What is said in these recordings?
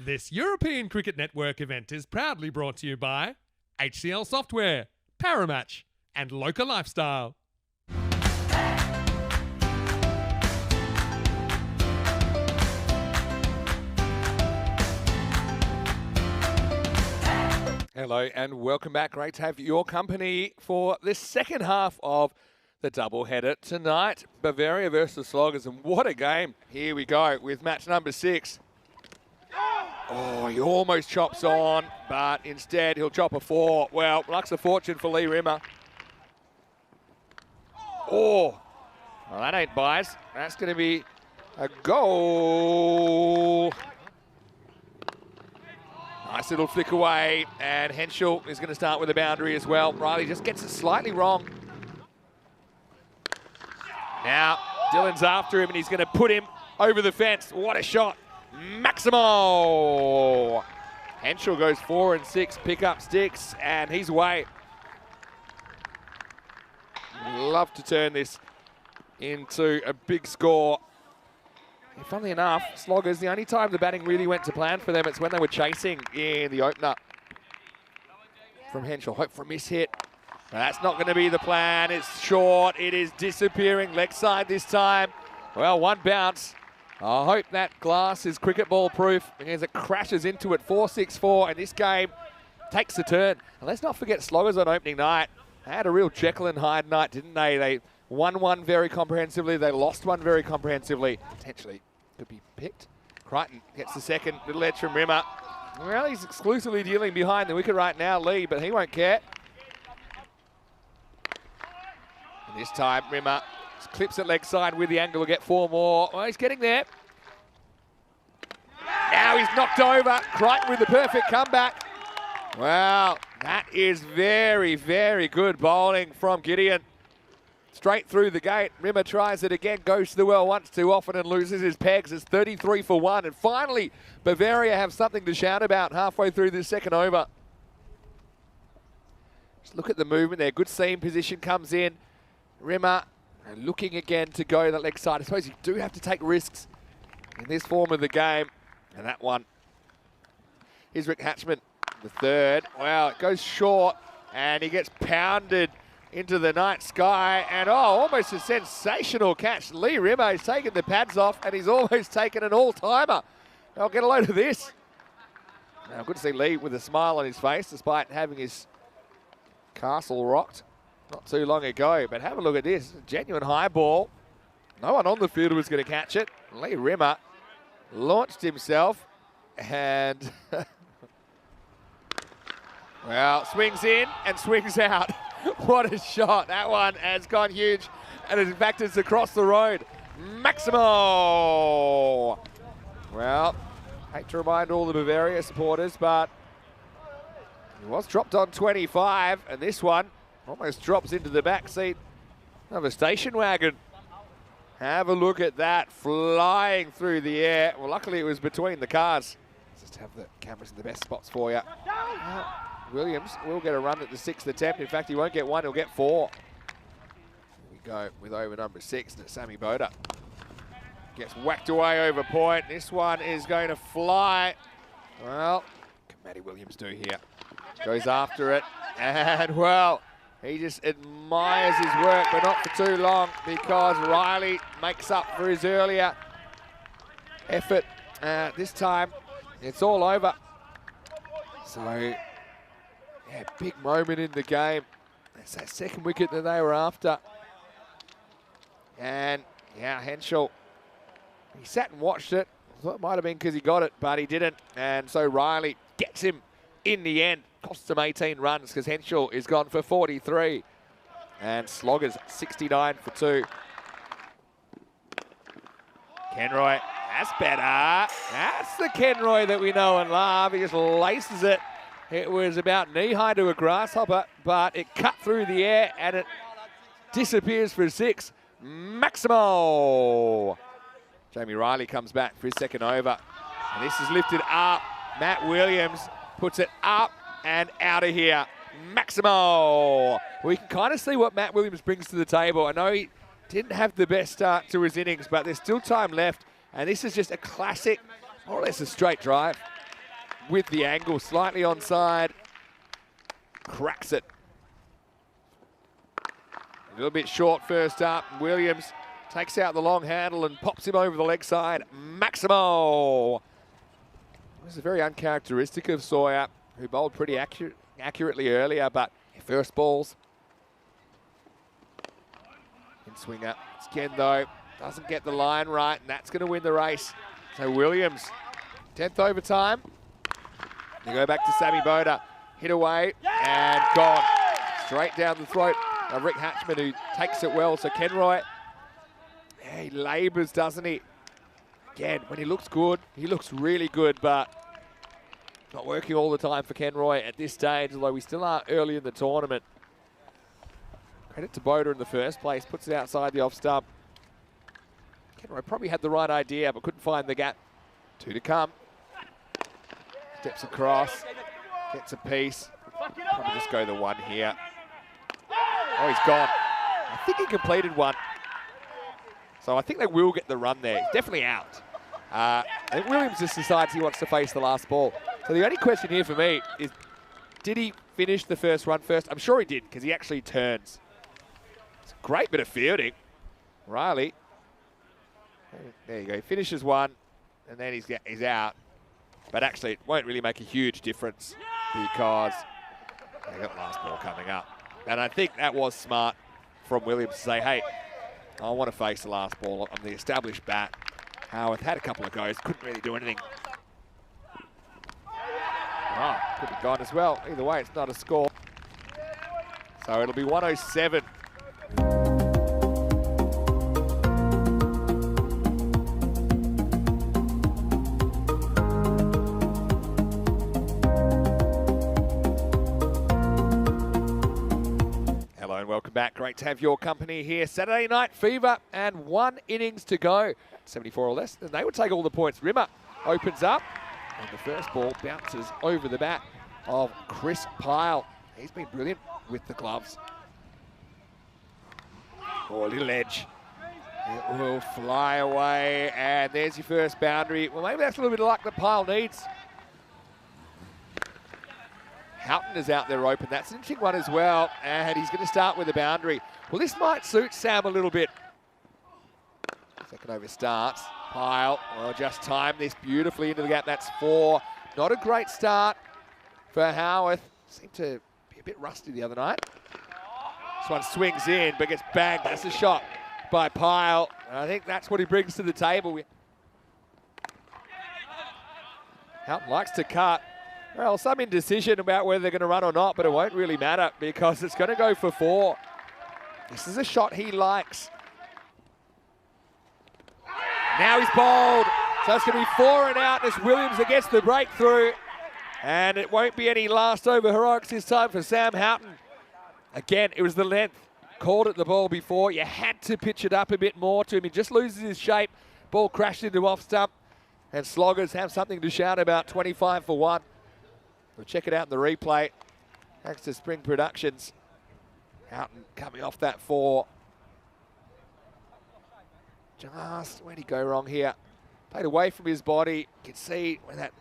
This European Cricket Network event is proudly brought to you by HCL Software, Paramatch, and Local Lifestyle. Hello and welcome back. Great to have your company for this second half of the doubleheader tonight. Bavaria versus Sloggers, and what a game. Here we go with match number 6. Oh, he almost chops on, but instead he'll chop a 4. Well, luck's a fortune for Lee Rimmer. Oh, well, that ain't buys. That's going to be a goal. Nice little flick away, and Henschel is going to start with a boundary as well. Riley just gets it slightly wrong. Now, Dylan's after him, and he's going to put him over the fence. What a shot. Maximo. Henschel goes 4 and 6, pick up sticks, and he's away. Love to turn this into a big score. And funnily enough, Sloggers, the only time the batting really went to plan for them, it's when they were chasing in the opener. From Henschel, hope for a miss hit. But that's not going to be the plan. It's short. It is disappearing leg side this time. Well, one bounce. I hope that glass is cricket ball proof as it crashes into it. 4-6-4, and this game takes a turn. And let's not forget Sloggers on opening night. They had a real Jekyll and Hyde night, didn't they? They won one very comprehensively. They lost one very comprehensively. Potentially could be picked. Crichton gets the second. Little edge from Rimmer. Well, he's exclusively dealing behind the wicket right now, Lee, but he won't care. And this time, Rimmer clips it leg side with the angle to get 4 more. Well, he's getting there. Now he's knocked over. Crichton with the perfect comeback. Wow, that is very, very good bowling from Gideon. Straight through the gate. Rimmer tries it again, goes to the well once too often and loses his pegs. It's 33 for 1. And finally, Bavaria have something to shout about halfway through this second over. Just look at the movement there. Good seam position comes in. Rimmer looking again to go that leg side. I suppose you do have to take risks in this form of the game. And that one. Here's Rick Hatchman, the third. Wow, it goes short and he gets pounded into the night sky, and almost a sensational catch. Lee Rimmer has taken the pads off, and he's almost taken an all-timer. I'll get a load of this. Now, good to see Lee with a smile on his face, despite having his castle rocked not too long ago. But have a look at this, a genuine high ball. No one on the field was going to catch it. Lee Rimmer launched himself, and well, swings in and swings out. What a shot. That one has gone huge. And in fact, it's across the road. Maximo. Well, hate to remind all the Bavaria supporters, but he was dropped on 25. And this one almost drops into the back seat of a station wagon. Have a look at that, flying through the air. Well, luckily it was between the cars. Just have the cameras in the best spots for you. Williams will get a run at the 6th attempt. In fact, he won't get 1, he'll get 4. Here we go with over number 6, and Sammy Boda. Gets whacked away over point. This one is going to fly. Well, what can Matty Williams do here? Goes after it, and well, he just admires his work, but not for too long, because Riley makes up for his earlier effort. This time, it's all over. So, yeah, big moment in the game. That's that second wicket that they were after. And, yeah, Henschel, he sat and watched it. I thought it might have been because he got it, but he didn't. And so Riley gets him in the end. Costs him 18 runs because Henschel is gone for 43. And Sloggers 69 for 2. Kenroy, that's better. That's the Kenroy that we know and love. He just laces it. It was about knee-high to a grasshopper, but it cut through the air and it disappears for 6. Maximo. Jamie Riley comes back for his second over. And this is lifted up. Matt Williams puts it up and out of here. Maximo. We can kind of see what Matt Williams brings to the table. I know he didn't have the best start to his innings, but there's still time left. And this is just a classic, more or less a straight drive. with the angle, slightly onside. Cracks it. A little bit short first up. Williams takes out the long handle and pops him over the leg side. Maximo. This is very uncharacteristic of Sawyer, who bowled pretty accurately earlier, but first balls. In swinger. It's again though, doesn't get the line right, and that's going to win the race. So Williams, 10th overtime. They go back to Sammy Boda. Hit away and gone. Straight down the throat of Rick Hatchman, who takes it well. So Kenroy, yeah, he labours, doesn't he? Again, when he looks good, he looks really good, but not working all the time for Kenroy at this stage, although we still are early in the tournament. Credit to Boda in the first place, puts it outside the off stump. Kenroy probably had the right idea, but couldn't find the gap. 2 to come. Steps across, gets a piece. Probably just go the 1 here. Oh, he's gone. I think he completed 1. So I think they will get the run there. He's definitely out. I think Williams just decides he wants to face the last ball. So the only question here for me is, did he finish the first run first? I'm sure he did, because he actually turns. It's a great bit of fielding. Riley. There you go. He finishes 1, and then he's out. But actually, it won't really make a huge difference because they got last ball coming up. And I think that was smart from Williams to say, hey, I want to face the last ball. I'm the established bat. Howarth had a couple of goes, couldn't really do anything. Oh, could have gone as well. Either way, it's not a score. So it'll be 107. Hello and welcome back. Great to have your company here. Saturday Night Fever and 1 innings to go. 74 or less, and they would take all the points. Rimmer opens up, and the first ball bounces over the bat of Chris Pyle. He's been brilliant with the gloves. Oh, a little edge. It will fly away, and there's your first boundary. Well, maybe that's a little bit of luck that Pyle needs. Houghton is out there open. That's an interesting one as well, and he's going to start with a boundary. Well, this might suit Sam a little bit. Second over starts. Pyle, well, just timed this beautifully into the gap. That's 4. Not a great start for Howarth. Seemed to be a bit rusty the other night. This one swings in, but gets banged. That's a shot by Pyle. And I think that's what he brings to the table. Houghton likes to cut. Well, some indecision about whether they're going to run or not, but it won't really matter because it's going to go for 4. This is a shot he likes. Now he's bowled, so it's going to be 4 and out as Williams gets the breakthrough. And it won't be any last over heroics this time for Sam Houghton. Again, it was the length. Called it the ball before. You had to pitch it up a bit more to him. He just loses his shape. Ball crashed into off stump. And Sloggers have something to shout about, 25 for 1. We'll check it out in the replay. Thanks to Spring Productions. Houghton coming off that 4. Just, where'd he go wrong here? Played away from his body. You can see when that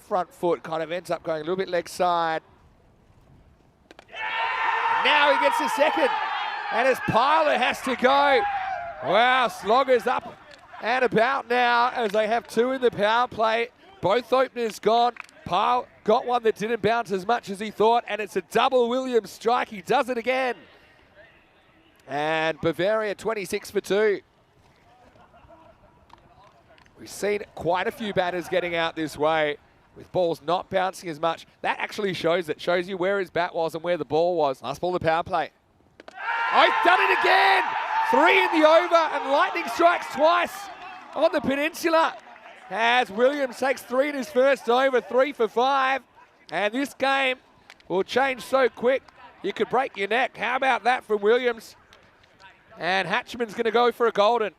front foot kind of ends up going a little bit leg side. Now he gets a second. And it's Pyle that has to go. Wow, Sloggers up and about now as they have 2 in the power play. Both openers gone. Pyle got one that didn't bounce as much as he thought, and it's a double Williams strike. He does it again. And Bavaria 26 for 2. We've seen quite a few batters getting out this way with balls not bouncing as much. That actually shows it. Shows you where his bat was and where the ball was. Last ball of the power play. Oh, he's done it again! 3 in the over, and lightning strikes twice on the peninsula. As Williams takes 3 in his first over, 3 for 5. And this game will change so quick, you could break your neck. How about that from Williams? And Hatchman's going to go for a golden.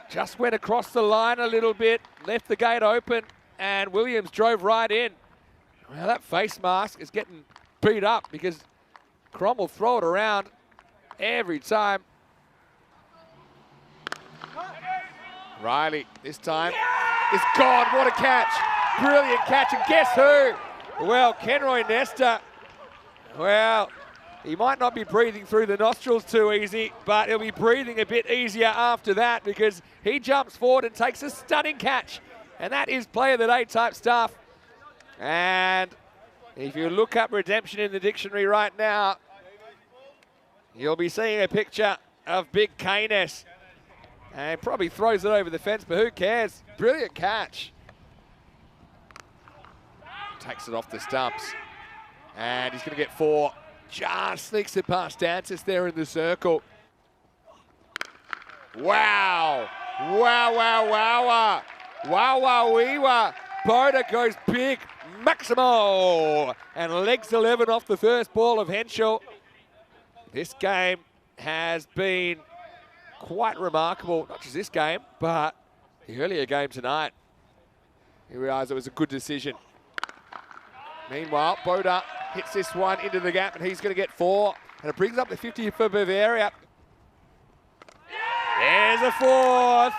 Just went across the line a little bit, left the gate open, and Williams drove right in. Well, that face mask is getting beat up because Crom will throw it around every time. Riley, this time, is gone. What a catch. Brilliant catch. And guess who? Well, Kenroy Nesta. Well, he might not be breathing through the nostrils too easy, but he'll be breathing a bit easier after that because he jumps forward and takes a stunning catch. And that is player of the day type stuff. And if you look up redemption in the dictionary right now, you'll be seeing a picture of Big Keynes. And probably throws it over the fence, but who cares? Brilliant catch. Takes it off the stumps. And he's going to get 4. Just sneaks it past Dancis there in the circle. Wow. Wow, wow, wow. Wow, wow, wee, wow. Boda goes big. Maximo. And legs 11 off the first ball of Henschel. This game has been quite remarkable. Not just this game, but the earlier game tonight. He realised it was a good decision. Meanwhile, Boda hits this one into the gap, and he's going to get 4. And it brings up the 50 for Bavaria. There's a 4th.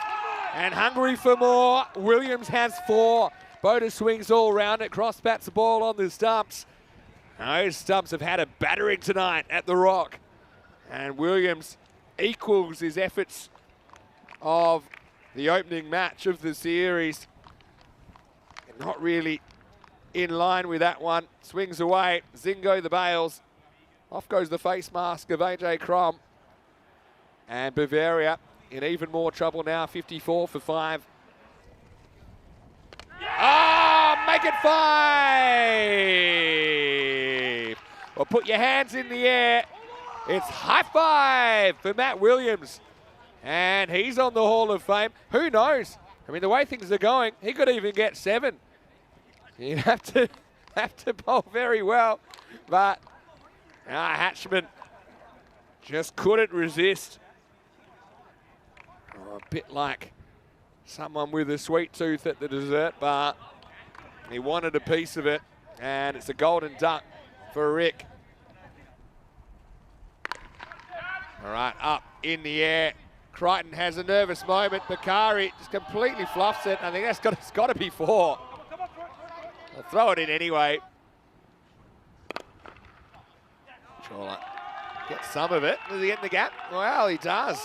And hungry for more. Williams has 4. Boda swings all round it. Cross bats the ball on the stumps. Those stumps have had a battering tonight at the Rock. And Williams equals his efforts of the opening match of the series. And not really in line with that one. Swings away. Zingo the bails. Off goes the face mask of AJ Crom. And Bavaria in even more trouble now. 54 for 5. Oh, make it 5. Well, put your hands in the air. It's high 5 for Matt Williams. And he's on the Hall of Fame. Who knows? I mean, the way things are going, he could even get 7. You'd have to bowl very well. But Hatchman just couldn't resist. Oh, a bit like someone with a sweet tooth at the dessert bar. He wanted a piece of it. And it's a golden duck for Rick. All right, up in the air. Crichton has a nervous moment. Bakari just completely fluffs it. I think it's got to be 4. I'll throw it in anyway. Chola gets some of it. Does he get in the gap? Well, he does.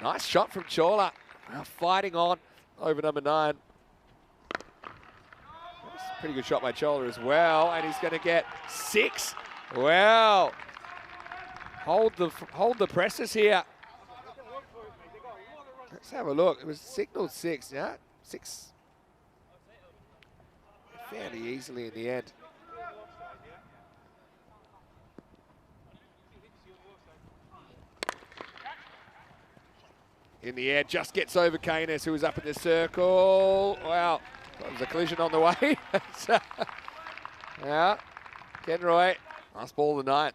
Nice shot from Chola. Now fighting on over number 9. That's a pretty good shot by Chola as well. And he's going to get 6. Well, hold the presses here. Let's have a look. It was signaled 6, yeah? 6. Fairly easily in the end. In the air, just gets over Keynes, who was up in the circle. Wow, there was a collision on the way. Yeah, Kenroy, last ball of the 9th.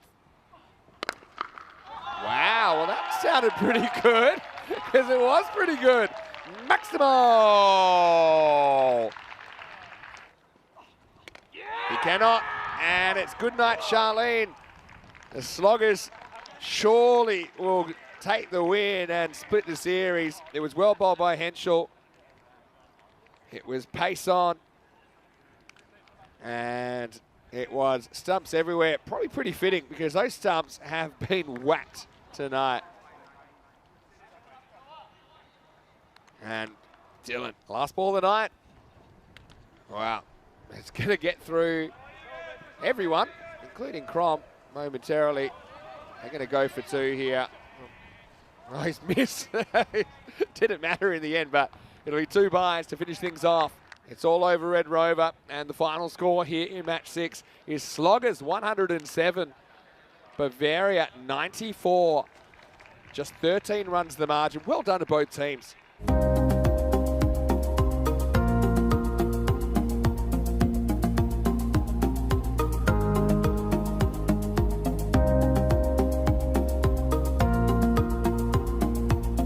Wow, well that sounded pretty good, because it was pretty good. Maximo! He cannot, and it's good night, Charlene. The Sloggers surely will take the win and split the series. It was well bowled by Henschel. It was pace on. And it was stumps everywhere. Probably pretty fitting because those stumps have been whacked tonight. And Dylan, last ball of the night. Wow. It's going to get through everyone, including Crom, momentarily. They're going to go for 2 here. Oh, he's missed. Didn't matter in the end, but it'll be 2 byes to finish things off. It's all over Red Rover, and the final score here in match 6 is Sloggers 107, Bavaria 94. Just 13 runs the margin. Well done to both teams.